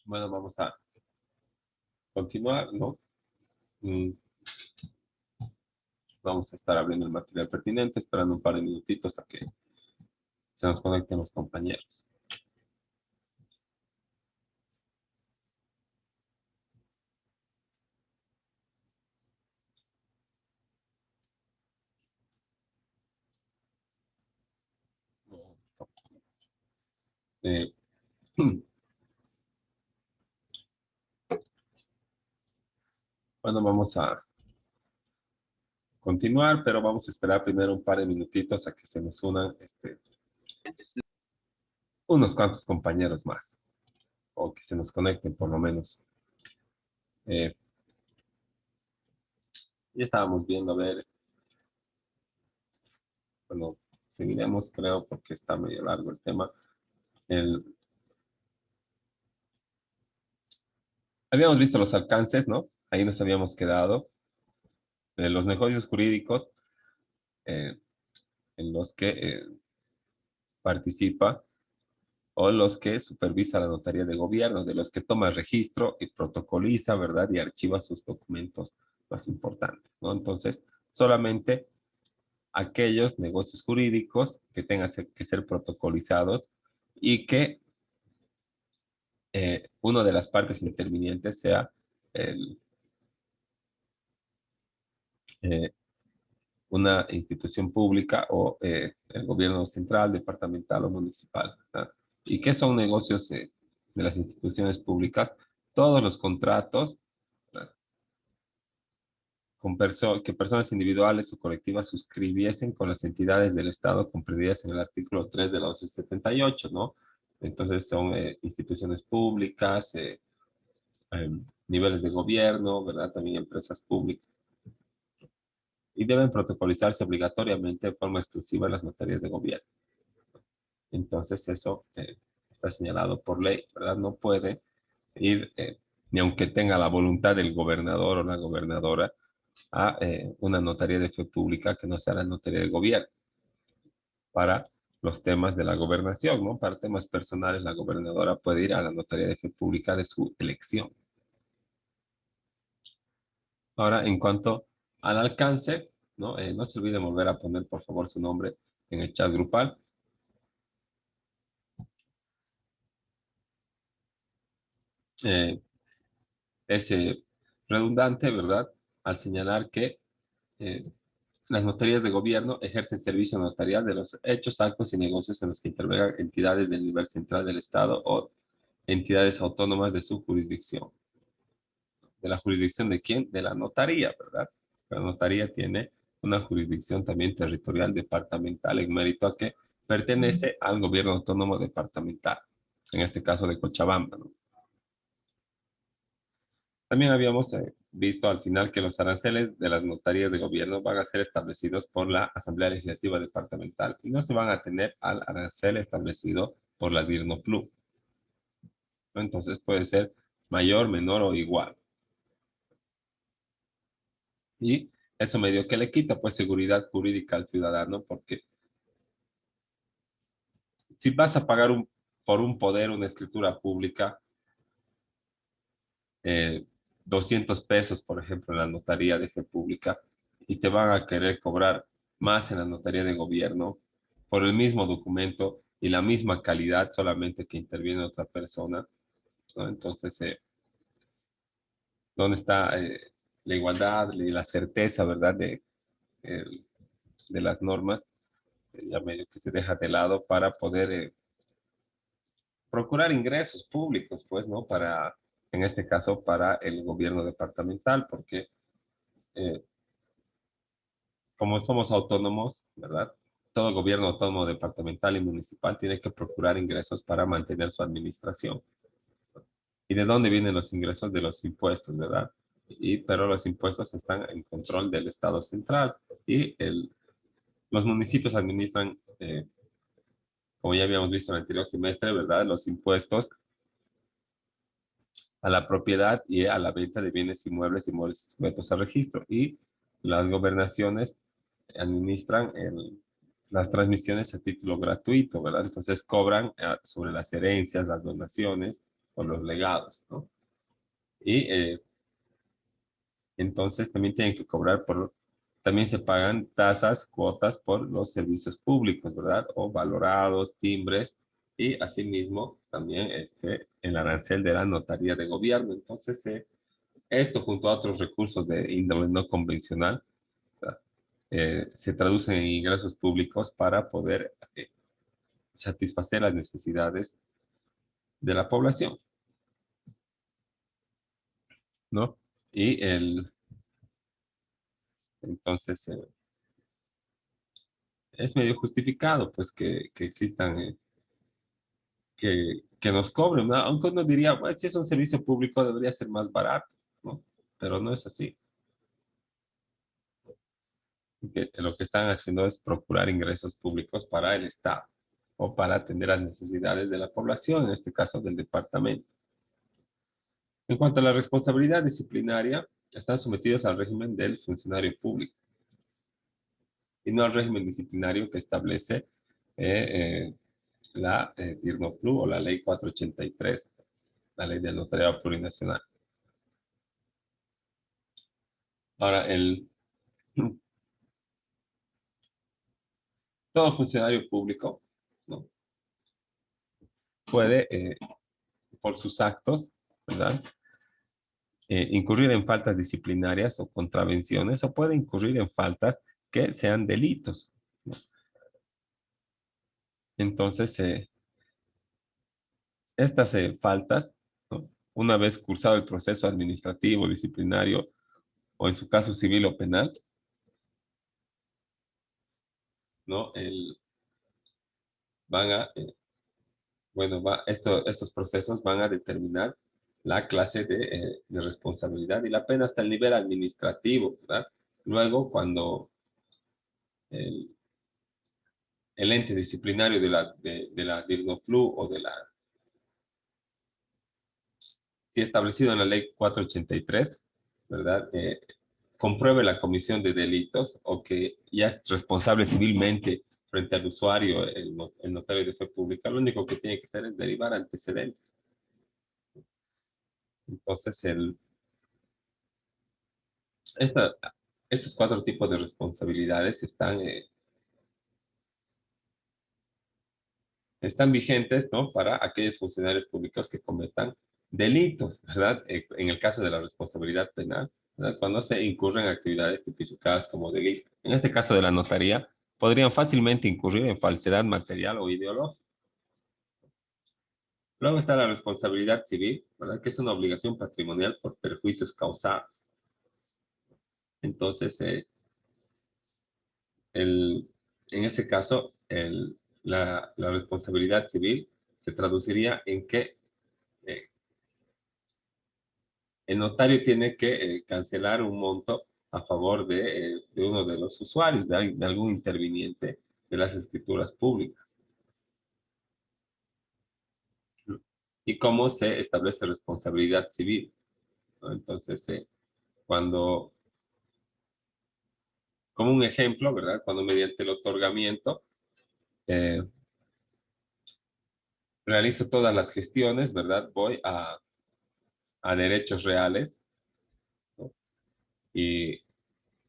Bueno, vamos a continuar, ¿no? Mm, Vamos a estar abriendo el material pertinente, esperando un par de minutitos a que se nos conecten los compañeros. Eh, bueno, vamos a continuar, pero vamos a esperar primero un par de minutitos a que se nos unan unos cuantos compañeros más, o que se nos conecten por lo menos. Eh, ya estábamos viendo, a ver, bueno, seguiremos, creo, porque está medio largo el tema. El, Habíamos visto los alcances, ¿no? Ahí nos habíamos quedado. Los negocios jurídicos eh, en los que participa o los que supervisa la notaría de gobierno, de los que toma registro y protocoliza, ¿verdad? Y archiva sus documentos más importantes, ¿no? Entonces, solamente aquellos negocios jurídicos que tengan que ser protocolizados y que una de las partes intervinientes sea el, eh, una institución pública o el gobierno central, departamental o municipal, ¿verdad? ¿Y qué son negocios de las instituciones públicas? Todos los contratos, ¿verdad? Que personas individuales o colectivas suscribiesen con las entidades del Estado comprendidas en el artículo 3 de la 1178, ¿no? Entonces son instituciones públicas, niveles de gobierno, ¿verdad? También empresas públicas. Y deben protocolizarse obligatoriamente de forma exclusiva en las materias de gobierno. Entonces eso está señalado por ley, ¿verdad? No puede ir, ni aunque tenga la voluntad del gobernador o la gobernadora, a una notaría de fe pública que no sea la notaría del gobierno para los temas de la gobernación, ¿no? Para temas personales, la gobernadora puede ir a la notaría de fe pública de su elección. Ahora, en cuanto al alcance, ¿no? No se olvide volver a poner, por favor, su nombre en el chat grupal. Eh, es redundante, ¿verdad? Al señalar que eh, las notarías de gobierno ejercen servicio notarial de los hechos, actos y negocios en los que intervengan entidades del nivel central del Estado o entidades autónomas de su jurisdicción. ¿De la jurisdicción de quién? De la notaría, ¿verdad? La notaría tiene una jurisdicción también territorial departamental en mérito a que pertenece al gobierno autónomo departamental, en este caso de Cochabamba, ¿no? También habíamos visto al final que los aranceles de las notarías de gobierno van a ser establecidos por la Asamblea Legislativa Departamental y no se van a tener al arancel establecido por la DIRNOPLU, ¿no? Entonces puede ser mayor, menor o igual. Y eso medio que le quita pues seguridad jurídica al ciudadano, porque si vas a pagar por un poder una escritura pública, eh, 200 pesos, por ejemplo, en la notaría de fe pública, y te van a querer cobrar más en la notaría de gobierno por el mismo documento y la misma calidad, solamente que interviene otra persona, ¿no? Entonces, ¿dónde está la igualdad y la certeza, ¿verdad? Eh, de las normas, ya medio que se deja de lado para poder procurar ingresos públicos, pues, ¿no? Para, en este caso, para el gobierno departamental, porque eh, como somos autónomos, ¿verdad? Todo gobierno autónomo departamental y municipal tiene que procurar ingresos para mantener su administración. ¿Y de dónde vienen los ingresos? De los impuestos, ¿verdad? Pero los impuestos están en control del Estado central y los municipios administran, como ya habíamos visto en el anterior semestre, ¿verdad? Los impuestos a la propiedad y a la venta de bienes inmuebles y inmuebles sujetos a registro. Y las gobernaciones administran las transmisiones a título gratuito, ¿verdad? Entonces cobran sobre las herencias, las donaciones, por los legados, ¿no? Y entonces también tienen que cobrar también se pagan tasas, cuotas por los servicios públicos, ¿verdad? O valorados, timbres, y asimismo también el arancel de la notaría de gobierno. Entonces, esto junto a otros recursos de índole no convencional, ¿verdad? Se traducen en ingresos públicos para poder satisfacer las necesidades de la población, ¿no? Y entonces, es medio justificado, pues, que existan, que nos cobren, ¿no? Aunque uno diría, pues, si es un servicio público debería ser más barato, ¿no? Pero no es así. Que lo que están haciendo es procurar ingresos públicos para el Estado o para atender las necesidades de la población, en este caso del departamento. En cuanto a la responsabilidad disciplinaria, están sometidos al régimen del funcionario público y no al régimen disciplinario que establece la DIRNOPLU o la ley 483, la ley del notariado plurinacional. Ahora, todo funcionario público, ¿no?, puede, por sus actos, ¿verdad?, incurrir en faltas disciplinarias o contravenciones, o puede incurrir en faltas que sean delitos, ¿no? Entonces, estas faltas, ¿no?, una vez cursado el proceso administrativo, disciplinario, o en su caso civil o penal, ¿no?, van a, bueno, estos procesos van a determinar la clase de responsabilidad y la pena hasta el nivel administrativo, ¿verdad? Luego, cuando el, el ente disciplinario de la DIRNOPLU o si establecido en la ley 483, ¿verdad?, compruebe la comisión de delitos o que ya es responsable civilmente frente al usuario, el notario de fe pública, lo único que tiene que hacer es derivar antecedentes. Entonces, esta, estos cuatro tipos de responsabilidades están vigentes, ¿no?, para aquellos funcionarios públicos que cometan delitos, ¿verdad? En el caso de la responsabilidad penal, ¿verdad?, cuando se incurren actividades tipificadas como delito. En este caso de la notaría, podrían fácilmente incurrir en falsedad material o ideológica. Luego está la responsabilidad civil, ¿verdad?, que es una obligación patrimonial por perjuicios causados. Entonces, en ese caso, la responsabilidad civil se traduciría en que eh, el notario tiene que cancelar un monto a favor de uno de los usuarios, de algún interviniente de las escrituras públicas. ¿Y cómo se establece responsabilidad civil?, ¿no? Entonces, cuando, como un ejemplo, ¿verdad?, cuando mediante el otorgamiento eh, realizo todas las gestiones, ¿verdad?, voy a derechos reales, ¿no?, y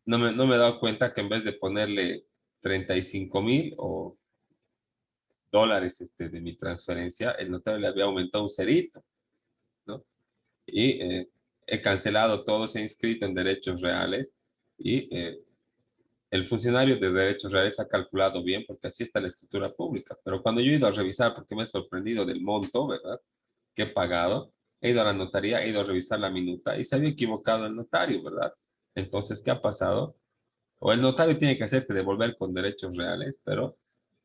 no me he dado cuenta que en vez de ponerle 35,000 o dólares de mi transferencia, el notario le había aumentado un cerito, ¿no? Y he cancelado todo, se ha inscrito en derechos reales y el funcionario de derechos reales ha calculado bien porque así está la escritura pública. Pero cuando yo he ido a revisar, porque me he sorprendido del monto, ¿verdad?, que he pagado, he ido a la notaría, he ido a revisar la minuta y se había equivocado el notario, ¿verdad? Entonces, ¿qué ha pasado? O el notario tiene que hacerse devolver con derechos reales, pero,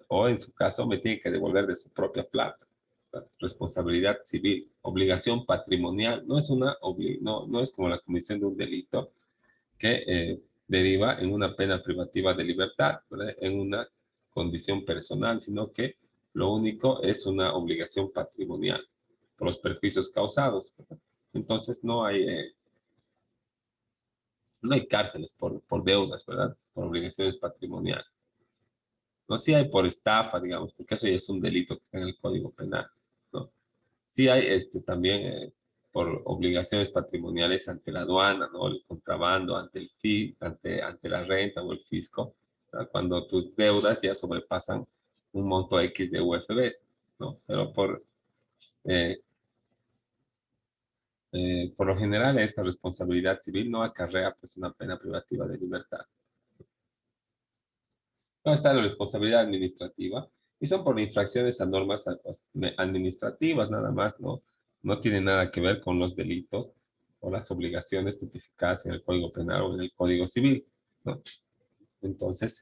o en su caso, me tiene que devolver de su propia plata. Responsabilidad civil, obligación patrimonial, no es como la comisión de un delito que deriva en una pena privativa de libertad, ¿verdad?, en una condición personal, sino que lo único es una obligación patrimonial por los perjuicios causados, ¿verdad? Entonces no hay cárceles por deudas, ¿verdad?, por obligaciones patrimoniales. No, sí hay por estafa, digamos, porque eso ya es un delito que está en el Código Penal, ¿no? Sí hay también por obligaciones patrimoniales ante la aduana, ¿no? El contrabando, ante el ante la renta o el fisco, ¿verdad? Cuando tus deudas ya sobrepasan un monto X de UFBs, ¿no? Pero eh, por lo general esta responsabilidad civil no acarrea pues una pena privativa de libertad. No está la responsabilidad administrativa y son por infracciones a normas administrativas nada más, ¿no? No tiene nada que ver con los delitos o las obligaciones tipificadas en el Código Penal o en el Código Civil, ¿no? Entonces,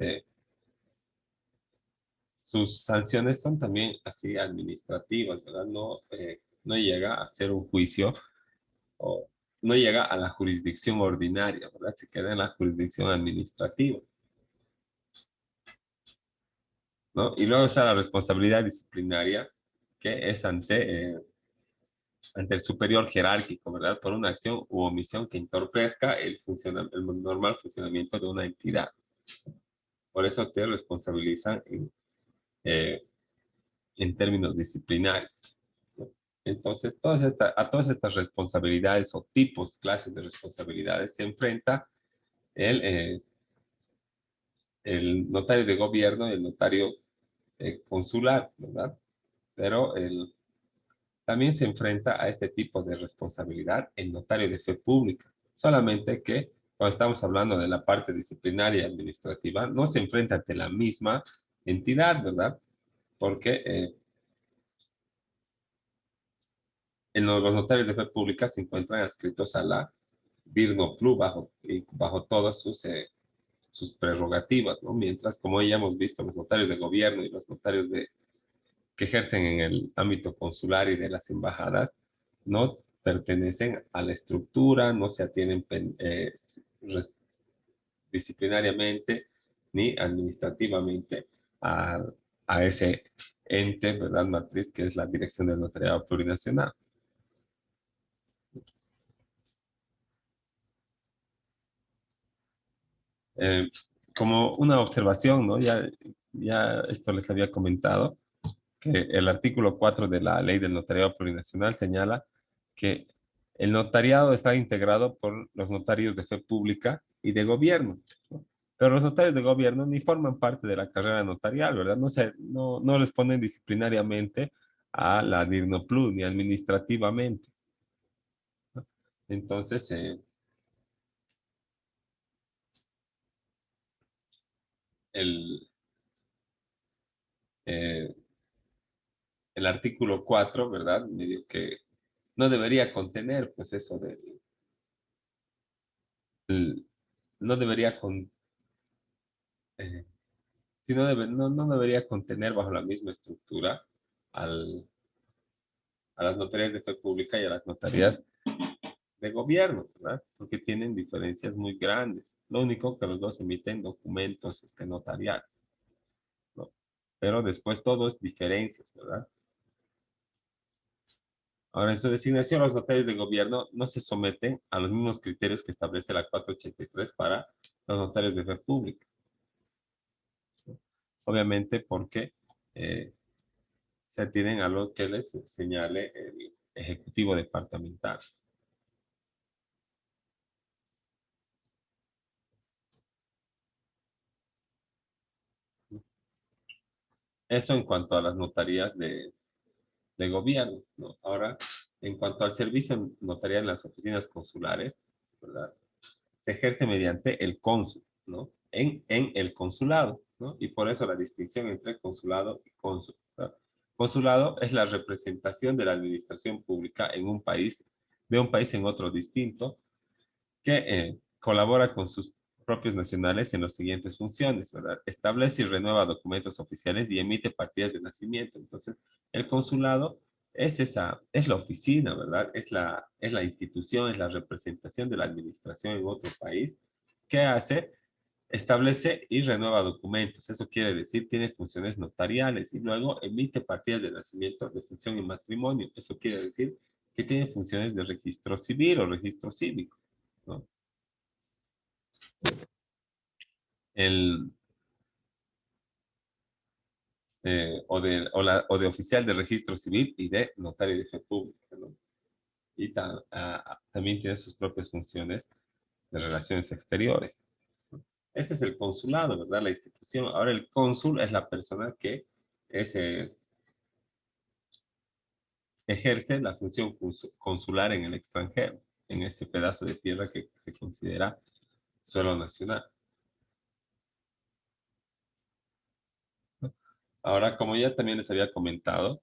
sus sanciones son también así administrativas, ¿verdad? No, no llega a ser un juicio o no llega a la jurisdicción ordinaria, ¿verdad? Se queda en la jurisdicción administrativa, ¿no? Y luego está la responsabilidad disciplinaria, que es ante el superior jerárquico, ¿verdad? Por una acción u omisión que entorpezca el normal funcionamiento de una entidad. Por eso te responsabilizan eh, en términos disciplinarios, ¿no? Entonces, a todas estas responsabilidades o tipos, clases de responsabilidades se enfrenta el, eh, el notario de gobierno y el notario consular, ¿verdad? Pero también se enfrenta a este tipo de responsabilidad el notario de fe pública. Solamente que cuando estamos hablando de la parte disciplinaria y administrativa, no se enfrenta ante la misma entidad, ¿verdad? Porque en los notarios de fe pública se encuentran adscritos a la Virno Plus bajo todas sus prerrogativas, ¿no? Mientras, como ya hemos visto, los notarios de gobierno y los notarios que ejercen en el ámbito consular y de las embajadas no pertenecen a la estructura, no se atienen disciplinariamente ni administrativamente a, a ese ente, ¿verdad? Matriz, que es la Dirección del Notariado Plurinacional. Eh, Como una observación, ¿no? Ya esto les había comentado, que el artículo 4 de la Ley del Notariado Plurinacional señala que el notariado está integrado por los notarios de fe pública y de gobierno, ¿no? Pero los notarios de gobierno ni forman parte de la carrera notarial, ¿verdad? No responden disciplinariamente a la DIRNOPLUS ni administrativamente, ¿no? Entonces, el, eh, el artículo 4, ¿verdad? Medio que no debería contener, pues eso no debería eh, si no, no debería contener bajo la misma estructura al, a las notarías de fe pública y a las notarías de gobierno, ¿verdad? Porque tienen diferencias muy grandes. Lo único que los dos emiten documentos notariales, ¿no? Pero después todo es diferencias, ¿verdad? Ahora, en su designación, los notarios de gobierno no se someten a los mismos criterios que establece la 483 para los notarios de fe pública, ¿no? Obviamente porque eh, se atienen a lo que les señale el ejecutivo departamental. Eso en cuanto a las notarías de gobierno, ¿no? Ahora, en cuanto al servicio notarial en las oficinas consulares, ¿verdad? Se ejerce mediante el cónsul, ¿no? En el consulado, ¿no? Y por eso la distinción entre consulado y cónsul, ¿verdad? Consulado es la representación de la administración pública en un país, de un país en otro distinto, que colabora con sus propios nacionales en las siguientes funciones, ¿verdad? Establece y renueva documentos oficiales y emite partidas de nacimiento. Entonces, el consulado es la oficina, ¿verdad? Es la institución, es la representación de la administración en otro país. ¿Qué hace? Establece y renueva documentos. Eso quiere decir, tiene funciones notariales y luego emite partidas de nacimiento, de función y matrimonio. Eso quiere decir que tiene funciones de registro civil o registro cívico, ¿no? El, o de oficial de registro civil y de notario de fe pública, ¿no? Y también tiene sus propias funciones de relaciones exteriores. Ese es el consulado, ¿verdad? La institución. Ahora el cónsul es la persona que es, ejerce la función consular en el extranjero, en ese pedazo de tierra que se considera suelo nacional. Ahora, como ya también les había comentado,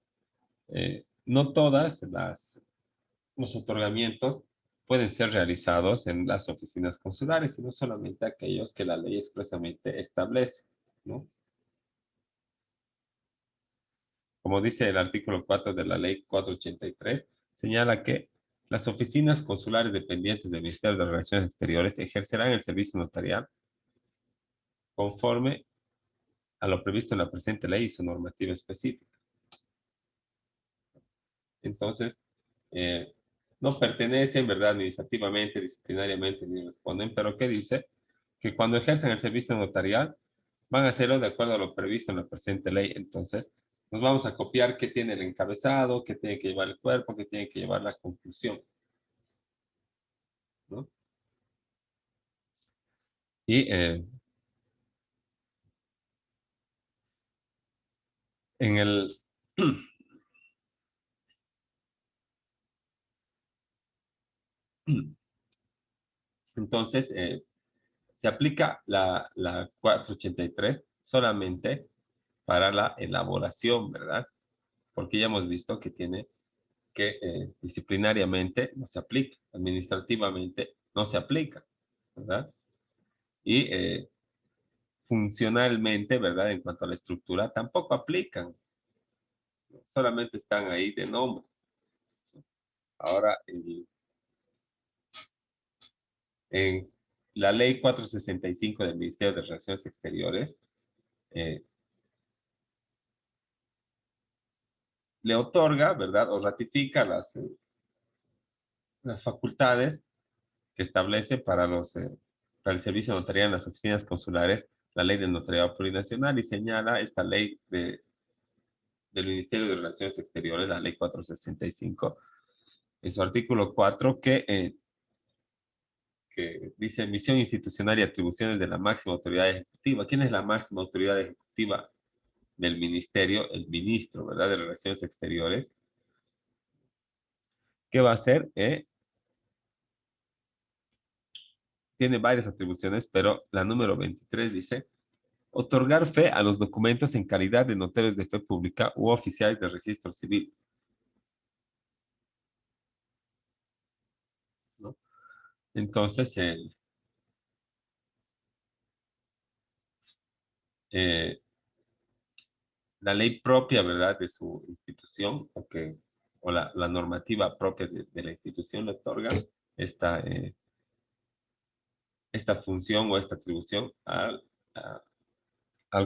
no todas los otorgamientos pueden ser realizados en las oficinas consulares, sino solamente aquellos que la ley expresamente establece, ¿no? Como dice el artículo 4 de la ley 483, señala que las oficinas consulares dependientes del Ministerio de Relaciones Exteriores ejercerán el servicio notarial conforme a lo previsto en la presente ley y su normativa específica. Entonces, eh, no pertenecen, ¿verdad? Administrativamente, disciplinariamente, ni responden, pero ¿qué dice? Que cuando ejercen el servicio notarial, van a hacerlo de acuerdo a lo previsto en la presente ley. Entonces, nos vamos a copiar qué tiene el encabezado, qué tiene que llevar el cuerpo, qué tiene que llevar la conclusión, ¿no? Y en el... Entonces, se aplica la 483 solamente para la elaboración, ¿verdad? Porque ya hemos visto que tiene que disciplinariamente no se aplica, administrativamente no se aplica, ¿verdad? Y funcionalmente, ¿verdad? En cuanto a la estructura, tampoco aplican, solamente están ahí de nombre. Ahora, en la ley 465 del Ministerio de Relaciones Exteriores, eh, le otorga, ¿verdad? O ratifica las facultades que establece para el servicio notarial en las oficinas consulares la ley del notariado plurinacional y señala esta ley del Ministerio de Relaciones Exteriores, la ley 465, en su artículo 4, que dice misión institucional y atribuciones de la máxima autoridad ejecutiva. ¿Quién es la máxima autoridad ejecutiva del ministerio? El ministro, ¿verdad? De Relaciones Exteriores. ¿Qué va a hacer? Tiene varias atribuciones, pero la número 23 dice otorgar fe a los documentos en calidad de notarios de fe pública u oficiales de registro civil, ¿no? Entonces, eh, la ley propia, ¿verdad?, de su institución, o la normativa propia de la institución le otorga esta, esta función o esta atribución al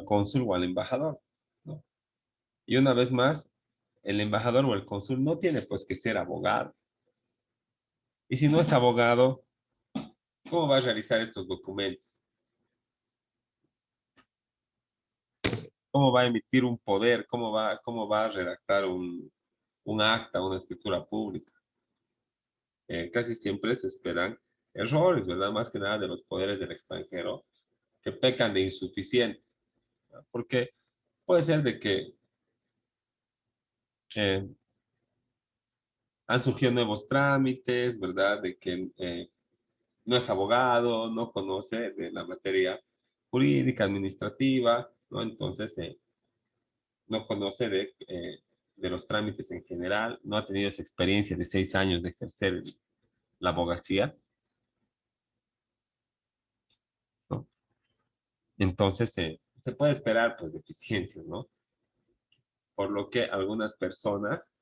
cónsul o al embajador, ¿no? Y una vez más, el embajador o el cónsul no tiene pues que ser abogado. Y si no es abogado, ¿cómo va a realizar estos documentos? ¿Cómo va a emitir un poder? Cómo va a redactar un acta, una escritura pública? Casi siempre se esperan errores, ¿verdad? Más que nada de los poderes del extranjero que pecan de insuficientes, ¿verdad? Porque puede ser de que eh, han surgido nuevos trámites, ¿verdad? De que no es abogado, no conoce de la materia jurídica, administrativa, ¿no? Entonces, no conoce de los trámites en general, no ha tenido esa experiencia de 6 años de ejercer la abogacía, ¿no? Entonces, se puede esperar, pues, deficiencias, ¿no? Por lo que algunas personas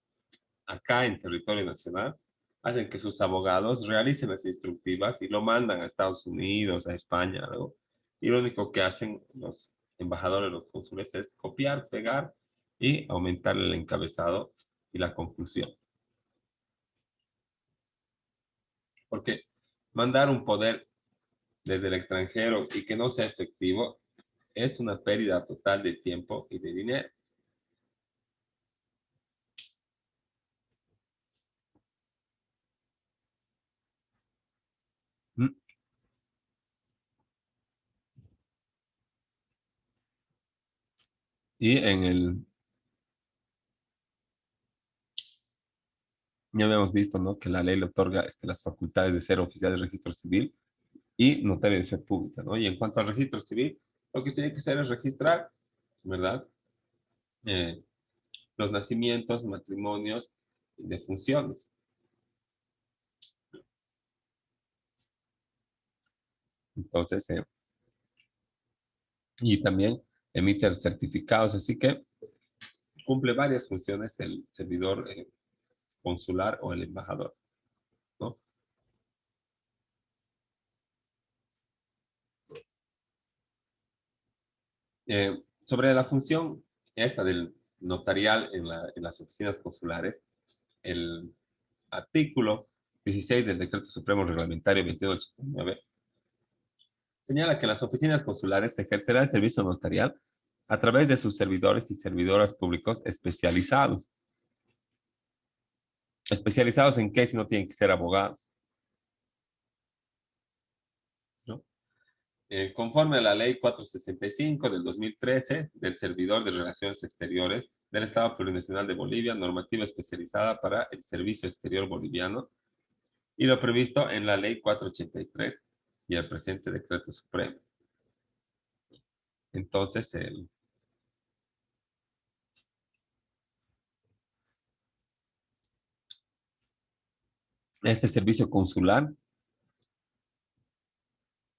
acá en territorio nacional hacen que sus abogados realicen las instructivas y lo mandan a Estados Unidos, a España, algo. Y lo único que hacen los embajadores, los cónsules, es copiar, pegar y aumentar el encabezado y la conclusión. Porque mandar un poder desde el extranjero y que no sea efectivo es una pérdida total de tiempo y de dinero. Y ya habíamos visto, ¿no? Que la ley le otorga las facultades de ser oficial de registro civil y notario de fe pública, ¿no? Y en cuanto al registro civil, lo que tiene que hacer es registrar, ¿verdad? Eh, los nacimientos, matrimonios y defunciones. Entonces, y también emite certificados, así que cumple varias funciones el servidor consular o el embajador, ¿no? Sobre la función esta del notarial en las oficinas consulares, el artículo 16 del Decreto Supremo Reglamentario 2189 señala que en las oficinas consulares se ejercerá el servicio notarial a través de sus servidores y servidoras públicos especializados. ¿Especializados en qué si no tienen que ser abogados? ¿No? Conforme a la Ley 465 del 2013 del Servidor de Relaciones Exteriores del Estado Plurinacional de Bolivia, normativa especializada para el Servicio Exterior Boliviano, y lo previsto en la Ley 483 y el presente Decreto Supremo. Entonces, este servicio consular,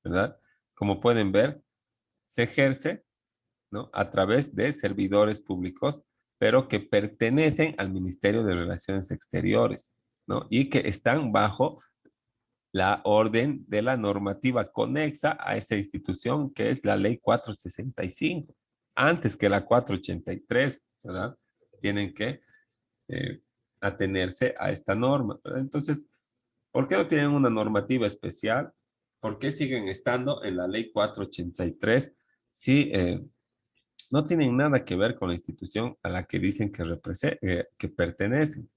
¿verdad? Como pueden ver, se ejerce, ¿no? A través de servidores públicos, pero que pertenecen al Ministerio de Relaciones Exteriores, ¿no? Y que están bajo la orden de la normativa conexa a esa institución, que es la Ley 465, antes que la 483, ¿verdad? Tienen que eh, atenerse a esta norma, ¿verdad? Entonces, ¿por qué no tienen una normativa especial? ¿Por qué siguen estando en la Ley 483 si no tienen nada que ver con la institución a la que dicen que pertenecen?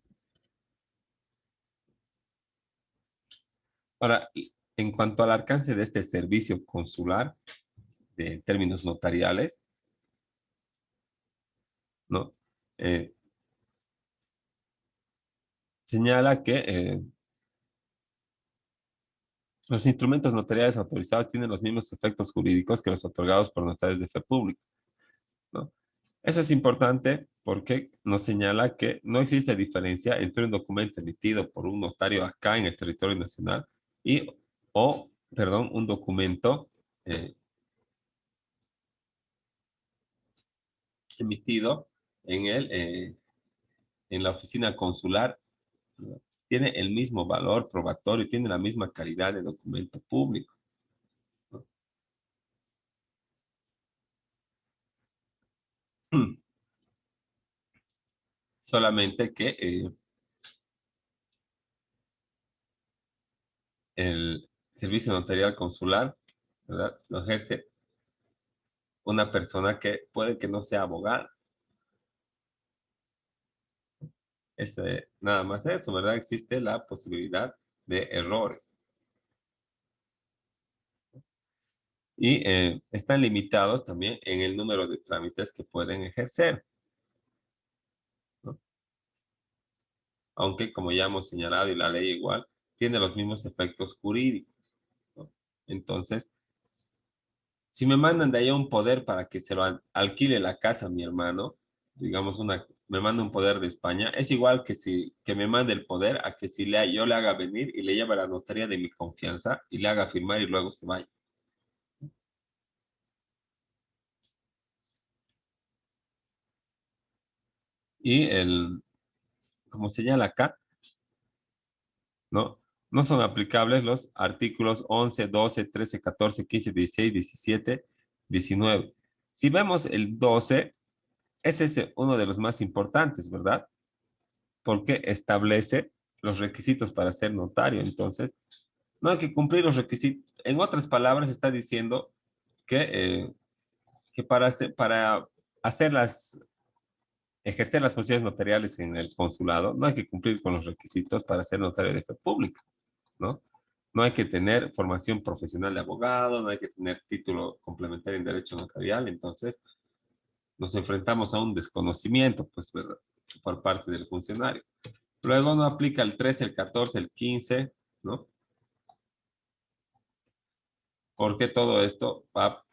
Ahora, en cuanto al alcance de este servicio consular, de términos notariales, ¿no? Eh, señala que los instrumentos notariales autorizados tienen los mismos efectos jurídicos que los otorgados por notarios de fe pública, ¿no? Eso es importante porque nos señala que no existe diferencia entre un documento emitido por un notario acá en el territorio nacional y, perdón, un documento eh, emitido en la oficina consular, ¿no? Tiene el mismo valor probatorio, tiene la misma calidad de documento público, ¿no? Solamente que el servicio notarial consular, ¿verdad? Lo ejerce una persona que puede que no sea abogada. Nada más eso, ¿verdad? Existe la posibilidad de errores. Y están limitados también en el número de trámites que pueden ejercer, ¿no? Aunque, como ya hemos señalado, y la ley igual, tiene los mismos efectos jurídicos, ¿no? Entonces, si me mandan de allá un poder para que se lo alquile la casa a mi hermano, digamos, me manda un poder de España, es igual que me mande el poder a que si yo le haga venir y le lleve a la notaría de mi confianza y le haga firmar y luego se vaya. Y como señala acá, ¿no? No son aplicables los artículos 11, 12, 13, 14, 15, 16, 17, 19. Si vemos el 12, ese es uno de los más importantes, ¿verdad? Porque establece los requisitos para ser notario. Entonces, no hay que cumplir los requisitos. En otras palabras, está diciendo que, que para hacer ejercer las funciones notariales en el consulado, no hay que cumplir con los requisitos para ser notario de fe pública, ¿no? No hay que tener formación profesional de abogado, no hay que tener título complementario en derecho notarial. Entonces, nos enfrentamos a un desconocimiento, pues, ¿verdad? Por parte del funcionario. Luego no aplica el 13, el 14, el 15, ¿no? Porque todo esto va a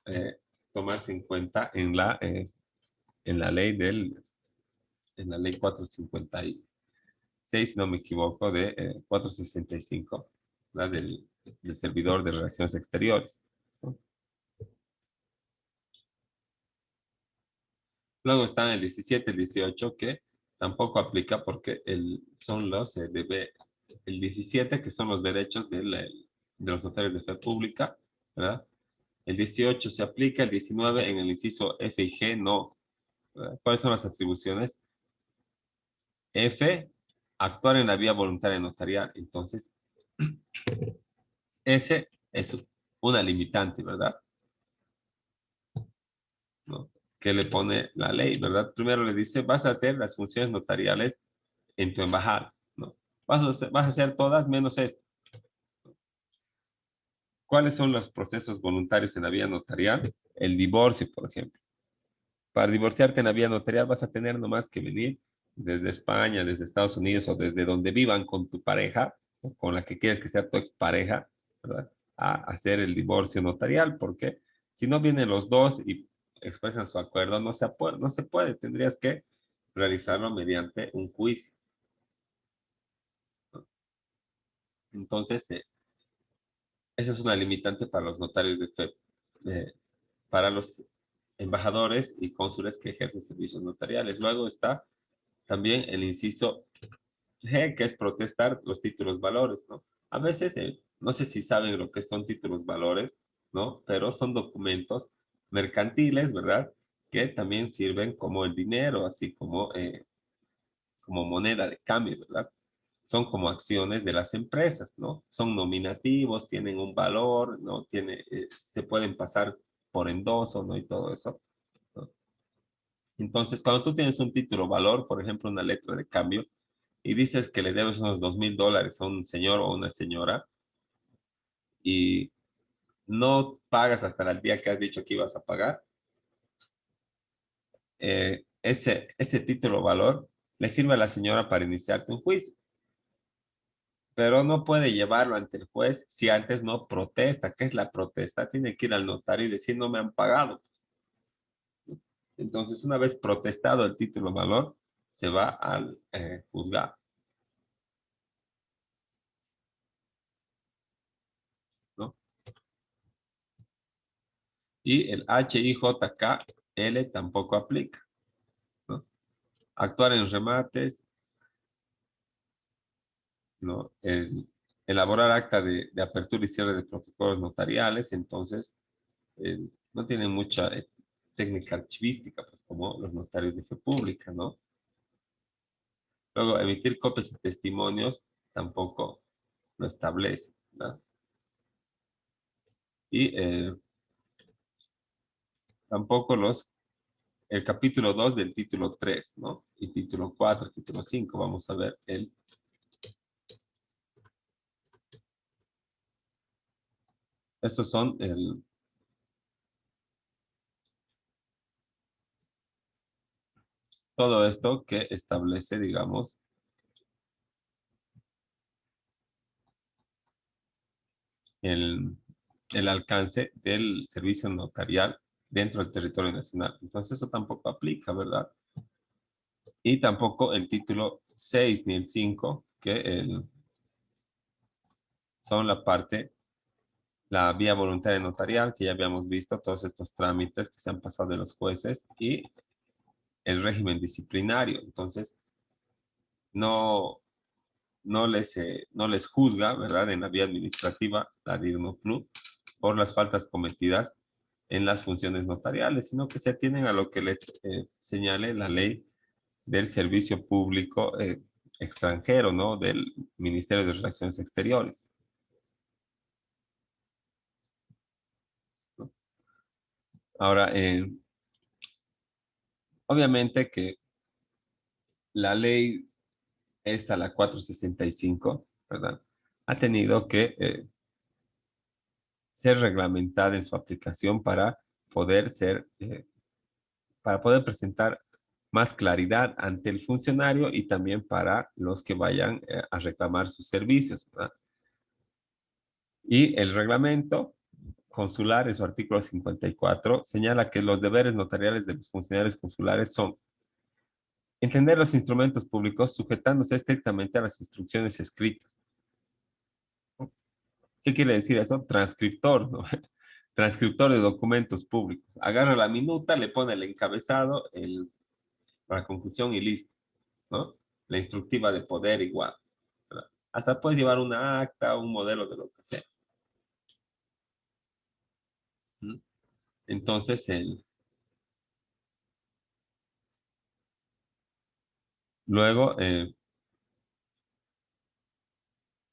tomarse en cuenta en la ley en la ley 456, si no me equivoco, de 465, ¿verdad? Del servidor de relaciones exteriores, ¿no? Luego están el 17, el 18, que tampoco aplica porque son el 17, que son los derechos de los notarios de fe pública, ¿verdad? El 18 se aplica, el 19 en el inciso F y G no. ¿Verdad? ¿Cuáles son las atribuciones? F, actuar en la vía voluntaria notarial. Entonces, ese es una limitante, ¿verdad? ¿No? Que le pone la ley, ¿verdad? Primero le dice, vas a hacer las funciones notariales en tu embajada, ¿no? Vas a hacer todas menos esto. ¿Cuáles son los procesos voluntarios en la vía notarial? El divorcio, por ejemplo. Para divorciarte en la vía notarial vas a tener nomás que venir desde España, desde Estados Unidos o desde donde vivan con tu pareja o con la que quieres que sea tu expareja, ¿verdad? A hacer el divorcio notarial, porque si no vienen los dos y expresan su acuerdo, no se puede. Tendrías que realizarlo mediante un juicio, ¿no? Entonces, esa es una limitante para los notarios de fe, para los embajadores y cónsules que ejercen servicios notariales. Luego está también el inciso G, que es protestar los títulos valores, ¿no? A veces, no sé si saben lo que son títulos valores, ¿no? Pero son documentos mercantiles, ¿verdad? Que también sirven como el dinero, así como moneda de cambio, ¿verdad? Son como acciones de las empresas, ¿no? Son nominativos, tienen un valor, ¿no? Se pueden pasar por endoso, ¿no? Y todo eso, ¿no? Entonces, cuando tú tienes un título valor, por ejemplo, una letra de cambio, y dices que le debes unos $2,000 a un señor o una señora, y no pagas hasta el día que has dicho que ibas a pagar, ese título valor le sirve a la señora para iniciarte un juicio, pero no puede llevarlo ante el juez si antes no protesta. ¿Qué es la protesta? Tiene que ir al notario y decir no me han pagado. Entonces, una vez protestado el título valor, se va al juzgado, ¿no? Y el HIJKL tampoco aplica, ¿no? Actuar en remates, ¿no? Elaborar acta de apertura y cierre de protocolos notariales, entonces no tienen mucha técnica archivística, pues como los notarios de fe pública, ¿no? Luego, emitir copias y testimonios tampoco lo establece, ¿verdad? Y tampoco el capítulo 2 del título 3, ¿no? Y título 4, título 5, vamos a ver esos son todo esto que establece, digamos, el, el alcance del servicio notarial dentro del territorio nacional. Entonces eso tampoco aplica, ¿verdad? Y tampoco el título 6 ni el 5, son la vía voluntaria notarial, que ya habíamos visto, todos estos trámites que se han pasado de los jueces, y el régimen disciplinario. Entonces, no, no les juzga, ¿verdad? En la vía administrativa, la DIRNOPLU, por las faltas cometidas en las funciones notariales, sino que se atienen a lo que les señale la ley del servicio público extranjero, ¿no? Del Ministerio de Relaciones Exteriores, ¿no? Ahora, obviamente que la ley esta, la 465, ¿verdad? Ha tenido que ser reglamentada en su aplicación para poder ser para poder presentar más claridad ante el funcionario y también para los que vayan a reclamar sus servicios, ¿verdad? Y el reglamento consular, en su artículo 54, señala que los deberes notariales de los funcionarios consulares son entender los instrumentos públicos sujetándose estrictamente a las instrucciones escritas. ¿Qué quiere decir eso? Transcriptor, ¿no? Transcriptor de documentos públicos. Agarra la minuta, le pone el encabezado, la conclusión y listo, ¿no? La instructiva de poder igual, ¿verdad? Hasta puedes llevar una acta, un modelo de lo que sea. ¿Mm? Entonces, luego,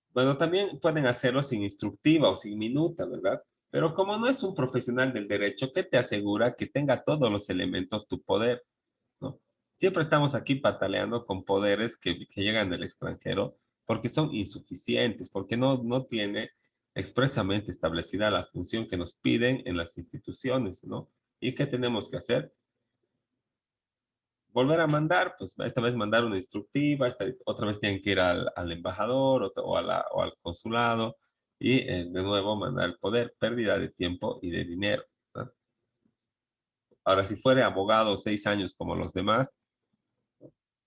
bueno, también pueden hacerlo sin instructiva o sin minuta, ¿verdad? Pero como no es un profesional del derecho, ¿qué te asegura que tenga todos los elementos tu poder, ¿no? Siempre estamos aquí pataleando con poderes que llegan del extranjero porque son insuficientes, porque no tiene expresamente establecida la función que nos piden en las instituciones, ¿no? ¿Y qué tenemos que hacer? Volver a mandar, pues esta vez mandar una instructiva, otra vez tienen que ir al embajador o al consulado y de nuevo mandar el poder, pérdida de tiempo y de dinero, ¿no? Ahora, si fuera abogado 6 años como los demás,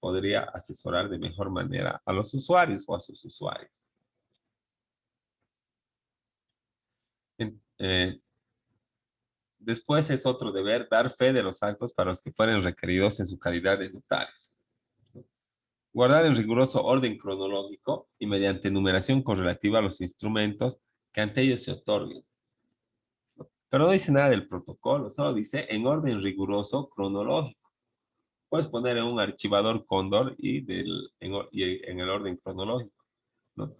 podría asesorar de mejor manera a los usuarios o a sus usuarios. Después es otro deber dar fe de los actos para los que fueren requeridos en su calidad de notarios. Guardar en riguroso orden cronológico y mediante numeración correlativa a los instrumentos que ante ellos se otorguen. Pero no dice nada del protocolo, solo dice en orden riguroso cronológico. Puedes poner en un archivador Cóndor y en el orden cronológico, ¿no?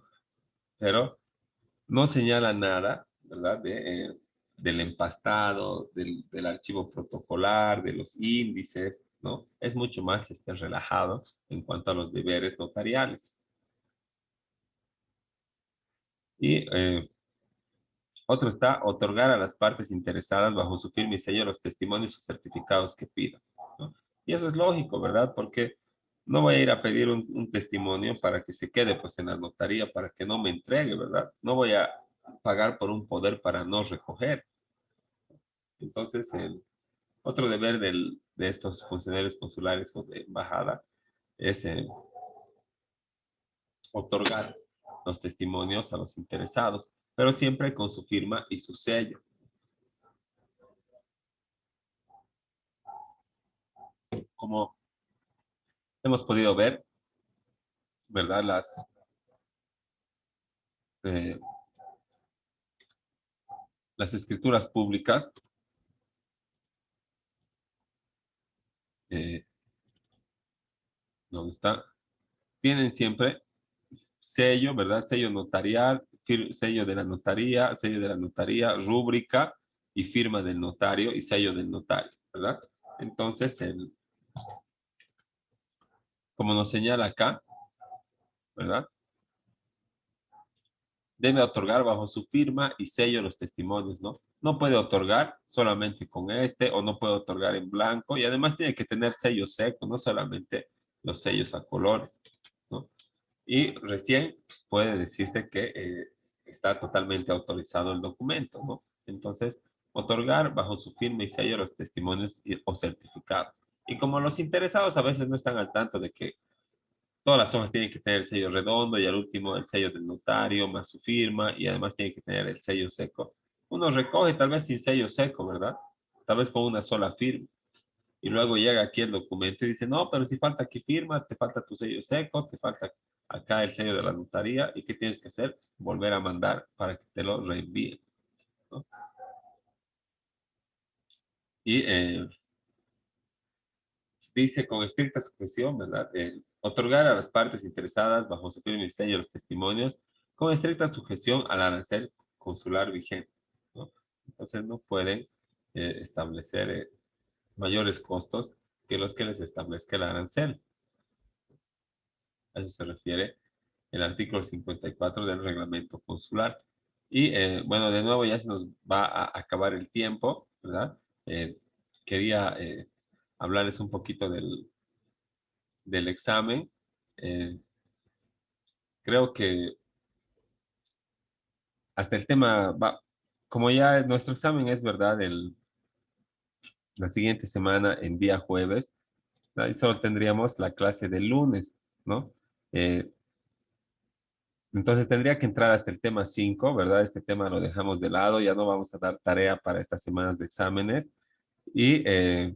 Pero no señala nada, ¿verdad? Del empastado, del archivo protocolar, de los índices, ¿no? Es mucho más relajado en cuanto a los deberes notariales. Y otro está otorgar a las partes interesadas bajo su firme y sello los testimonios o certificados que pidan, ¿no? Y eso es lógico, ¿verdad? Porque no voy a ir a pedir un testimonio para que se quede pues en la notaría, para que no me entregue, ¿verdad? No voy a pagar por un poder para no recoger. Entonces, otro deber de estos funcionarios consulares o de embajada es otorgar los testimonios a los interesados, pero siempre con su firma y su sello. Como hemos podido ver, ¿verdad? Eh, las escrituras públicas eh, ¿dónde está? Tienen siempre sello, ¿verdad? Sello notarial, sello de la notaría, rúbrica y firma del notario y sello del notario, ¿verdad? Entonces, como nos señala acá, ¿verdad? Debe otorgar bajo su firma y sello los testimonios, ¿no? No puede otorgar solamente con este o no puede otorgar en blanco y además tiene que tener sello seco, no solamente los sellos a colores, ¿no? Y recién puede decirse que está totalmente autorizado el documento, ¿no? Entonces, otorgar bajo su firma y sello los testimonios o certificados. Y como los interesados a veces no están al tanto de que todas las hojas tienen que tener el sello redondo y al último el sello del notario más su firma y además tiene que tener el sello seco. Uno recoge tal vez sin sello seco, ¿verdad? Tal vez con una sola firma. Y luego llega aquí el documento y dice, no, pero si falta aquí firma, te falta tu sello seco, te falta acá el sello de la notaría y ¿qué tienes que hacer? Volver a mandar para que te lo reenvíen, ¿no? Y dice con estricta sujeción, ¿verdad? Otorgar a las partes interesadas bajo su firme y sello los testimonios con estricta sujeción al arancel consular vigente, ¿no? Entonces no pueden establecer mayores costos que los que les establezca el arancel. A eso se refiere el artículo 54 del reglamento consular. Y bueno, de nuevo ya se nos va a acabar el tiempo, ¿verdad? Eh, quería hablarles un poquito del examen. Creo que hasta el tema va, como ya nuestro examen es verdad la siguiente semana en día jueves, ¿no? Y solo tendríamos la clase del lunes, ¿no? Eh, entonces tendría que entrar hasta el tema 5, ¿verdad? Este tema lo dejamos de lado, ya no vamos a dar tarea para estas semanas de exámenes. Y, eh,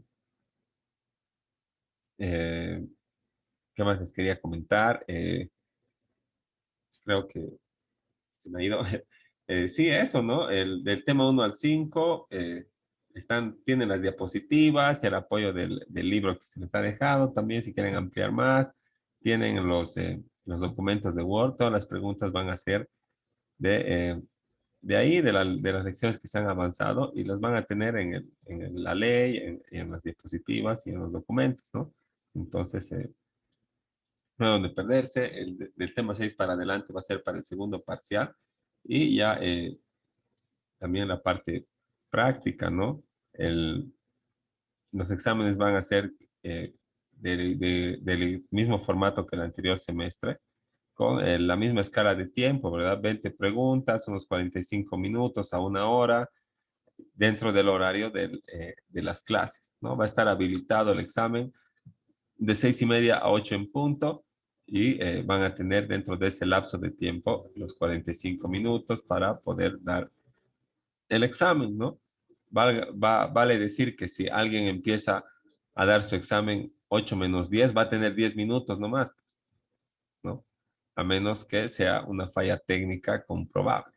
¿qué más les quería comentar? Creo que se me ha ido. Sí, eso, ¿no? Del tema 1 al 5 tienen las diapositivas y el apoyo del libro que se les ha dejado. También, si quieren ampliar más, tienen los documentos de Word. Todas las preguntas van a ser de ahí, de las lecciones que se han avanzado y las van a tener la ley, en las diapositivas y en los documentos, ¿no? Entonces, no hay donde perderse. Del tema 6 para adelante va a ser para el segundo parcial y ya también la parte práctica, ¿no? El, los exámenes van a ser del mismo formato que el anterior semestre, con la misma escala de tiempo, ¿verdad? 20 preguntas, unos 45 minutos a 1 hora, dentro del horario de las clases, ¿no? Va a estar habilitado el examen de 6:30 a 8 en punto y van a tener dentro de ese lapso de tiempo los 45 minutos para poder dar el examen, ¿no? Vale decir que si alguien empieza a dar su examen 8 menos 10, va a tener 10 minutos nomás, pues, ¿no? A menos que sea una falla técnica comprobable.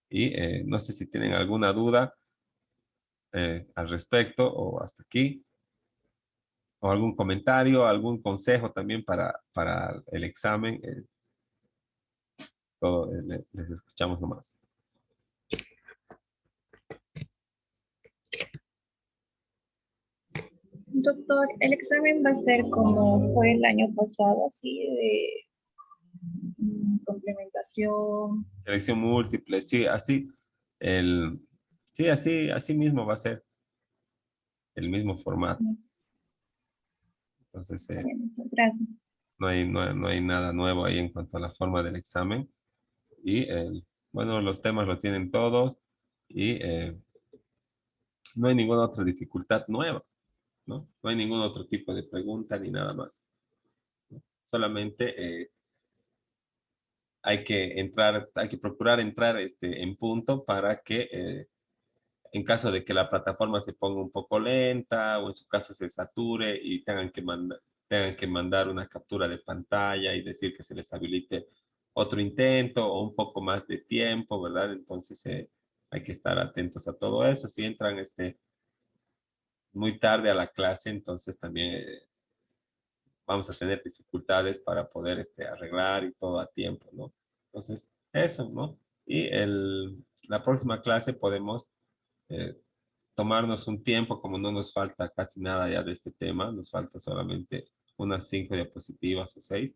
Y no sé si tienen alguna duda al respecto o hasta aquí, o algún comentario, algún consejo también para el examen. Todo, les escuchamos nomás. Doctor, el examen va a ser como fue el año pasado, así de complementación. Selección múltiple, sí, así, el, sí, así mismo va a ser el mismo formato. Entonces, Gracias. no hay nada nuevo ahí en cuanto a la forma del examen. Y, bueno, los temas lo tienen todos y no hay ninguna otra dificultad nueva, ¿no? No hay ningún otro tipo de pregunta ni nada más. Solamente hay que procurar entrar en punto para que en caso de que la plataforma se ponga un poco lenta o en su caso se sature y tengan que mandar una captura de pantalla y decir que se les habilite otro intento o un poco más de tiempo, ¿verdad? Entonces hay que estar atentos a todo eso. Si entran muy tarde a la clase, entonces también vamos a tener dificultades para poder arreglar y todo a tiempo, ¿no? Entonces, eso, ¿no? Y la próxima clase podemos eh, tomarnos un tiempo, como no nos falta casi nada ya de este tema, nos falta solamente unas 5 diapositivas o 6,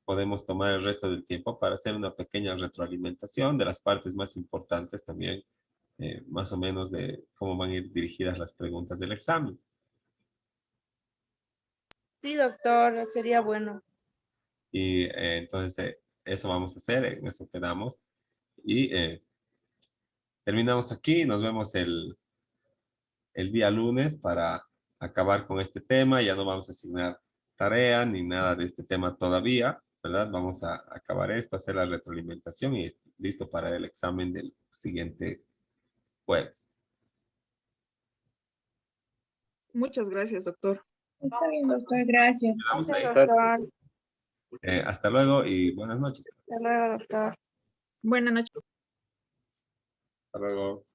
podemos tomar el resto del tiempo para hacer una pequeña retroalimentación de las partes más importantes también, más o menos de cómo van a ir dirigidas las preguntas del examen. Sí, doctor, sería bueno. Y entonces eso vamos a hacer, en eso quedamos. Y terminamos aquí, nos vemos el día lunes para acabar con este tema. Ya no vamos a asignar tarea ni nada de este tema todavía, ¿verdad? Vamos a acabar esto, hacer la retroalimentación y listo para el examen del siguiente jueves. Muchas gracias, doctor. Está bien, doctor, gracias. Quedamos ahí. Doctor. Hasta luego y buenas noches. Hasta luego, doctor. Buenas noches. Hasta luego.